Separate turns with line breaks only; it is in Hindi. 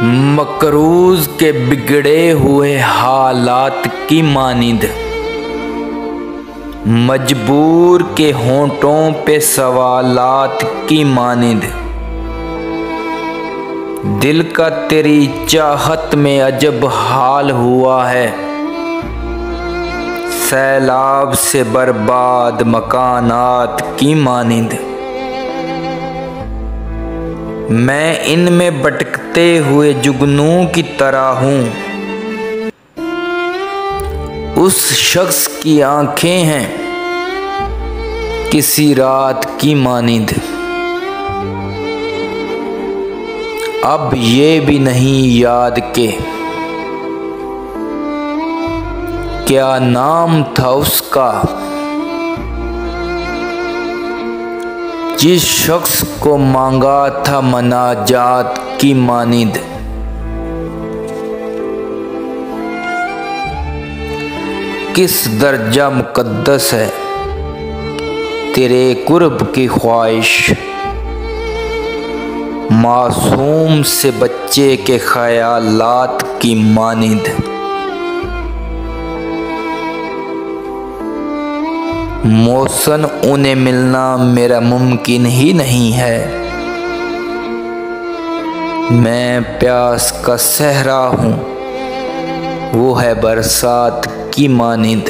मकरूज के बिगड़े हुए हालात की मानिंद, मजबूर के होंठों पे सवालात की मानिंद, दिल का तेरी चाहत में अजब हाल हुआ है, सैलाब से बर्बाद मकानात की मानिंद। मैं इनमें भटकते हुए जुगनू की तरह हूँ, उस शख्स की आंखें हैं किसी रात की मानिंद। अब ये भी नहीं याद के क्या नाम था उसका, जिस शख्स को मांगा था मनाजात की मानिंद। किस दर्जा मुकद्दस है तेरे कुर्ब की ख्वाहिश, मासूम से बच्चे के ख्यालात की मानिंद। मौसन उन्हें मिलना मेरा मुमकिन ही नहीं है, मैं प्यास का सहरा हूँ वो है बरसात की मानिंद।